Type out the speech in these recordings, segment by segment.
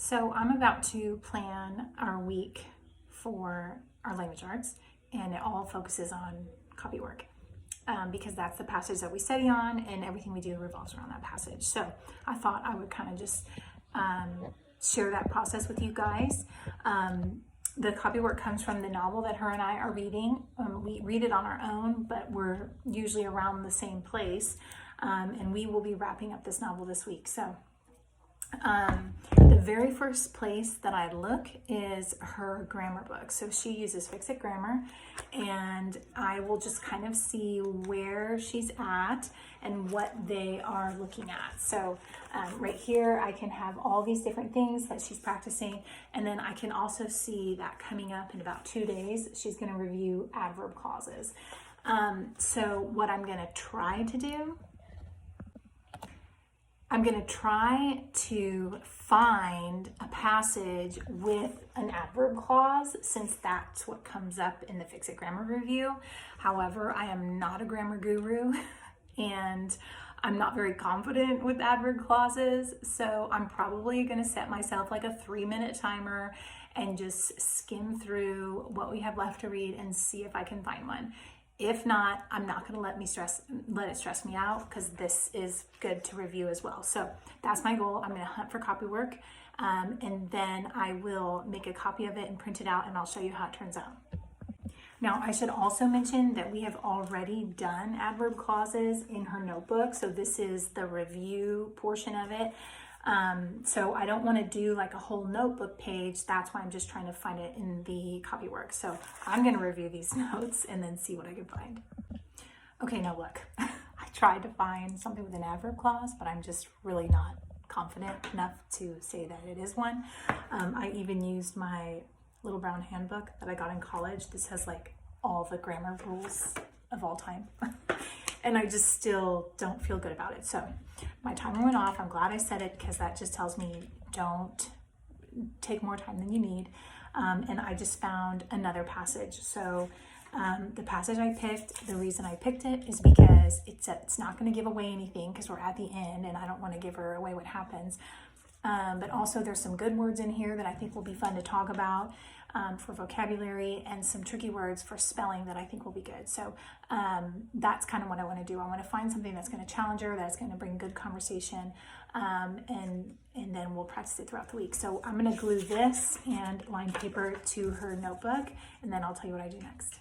So I'm about to plan our week for our language arts, and it all focuses on copywork because that's the passage that we study on, and everything we do revolves around that passage. So I thought I would kind of just share that process with you guys. The copywork comes from the novel that her and I are reading. We read it on our own, but we're usually around the same place, and we will be wrapping up this novel this week. So the very first place that I look is her grammar book. So she uses Fix-It Grammar, and I will just kind of see where she's at and what they are looking at. So right here, I can have all these different things that she's practicing, and then I can also see that coming up in about 2 days, she's going to review adverb clauses. So what I'm going to try to do, I'm going to try to find a passage with an adverb clause, since that's what comes up in the Fix-It Grammar review. However, I am not a grammar guru and I'm not very confident with adverb clauses, so I'm probably going to set myself like a 3-minute timer and just skim through what we have left to read and see if I can find one. If not, I'm not going to let it stress me out, because this is good to review as well. So that's my goal. I'm going to hunt for copywork, and then I will make a copy of it and print it out, and I'll show you how it turns out. Now, I should also mention that we have already done adverb clauses in her notebook. So this is the review portion of it. So I don't want to do like a whole notebook page. That's why I'm just trying to find it in the copywork. So I'm going to review these notes and then see what I can find. Okay, now look, I tried to find something with an adverb clause, but I'm just really not confident enough to say that it is one. I even used my little brown handbook that I got in college. This has like all the grammar rules of all time. And I just still don't feel good about it. So my timer went off. I'm glad I said it, because that just tells me don't take more time than you need. And I just found another passage. So the passage I picked, the reason I picked it is because it's not going to give away anything, because we're at the end and I don't want to give her away what happens. But also there's some good words in here that I think will be fun to talk about for vocabulary, and some tricky words for spelling that I think will be good. So that's kind of what I want to do. I want to find something that's going to challenge her, that's going to bring good conversation, and then we'll practice it throughout the week. So I'm going to glue this and lined paper to her notebook, and then I'll tell you what I do next.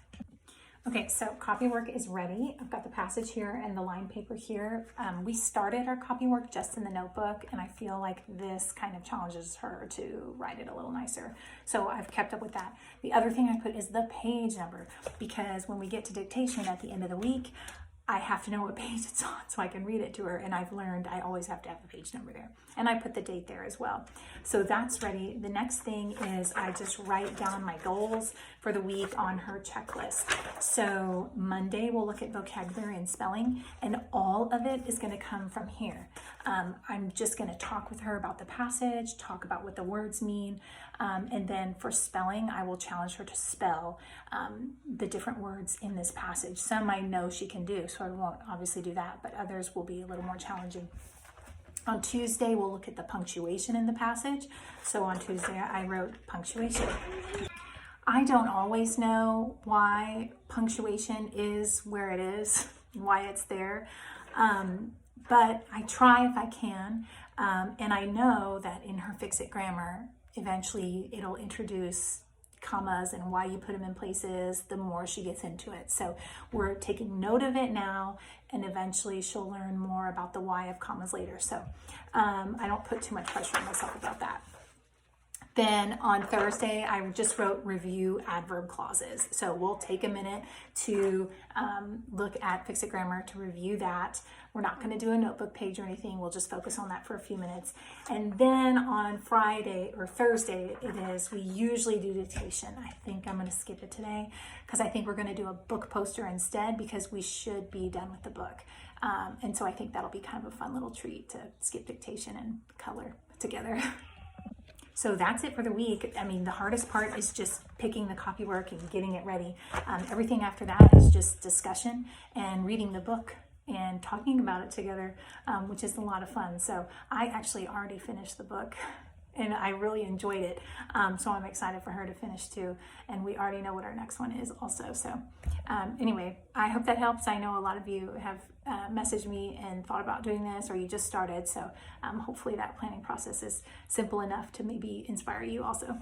Okay, so copywork is ready. I've got the passage here and the lined paper here. We started our copywork just in the notebook, and I feel like this kind of challenges her to write it a little nicer. So I've kept up with that. The other thing I put is the page number, because when we get to dictation at the end of the week, I have to know what page it's on so I can read it to her. And I've learned I always have to have the page number there. And I put the date there as well. So that's ready. The next thing is I just write down my goals for the week on her checklist. So Monday we'll look at vocabulary and spelling, and all of it is going to come from here. I'm just going to talk with her about the passage, talk about what the words mean, and then for spelling, I will challenge her to spell the different words in this passage. Some I know she can do, so I won't obviously do that, but others will be a little more challenging. On Tuesday, we'll look at the punctuation in the passage. So on Tuesday, I wrote punctuation. I don't always know why punctuation is where it is, why it's there, but I try if I can, and I know that in her Fix-It Grammar, eventually it'll introduce commas and why you put them in places the more she gets into it. So we're taking note of it now, and eventually she'll learn more about the why of commas later. So I don't put too much pressure on myself about that. Then on Thursday, I just wrote review adverb clauses. So we'll take a minute to look at Fix-It Grammar to review that. We're not going to do a notebook page or anything. We'll just focus on that for a few minutes. And then on Friday or Thursday, we usually do dictation. I think I'm going to skip it today, because I think we're going to do a book poster instead, because we should be done with the book. And so I think that'll be kind of a fun little treat to skip dictation and color together. So that's it for the week. I mean, the hardest part is just picking the copywork and getting it ready. Everything after that is just discussion and reading the book and talking about it together, which is a lot of fun. So I actually already finished the book and I really enjoyed it. So I'm excited for her to finish too. And we already know what our next one is also. So anyway, I hope that helps. I know a lot of you have messaged me and thought about doing this, or you just started. So hopefully that planning process is simple enough to maybe inspire you also.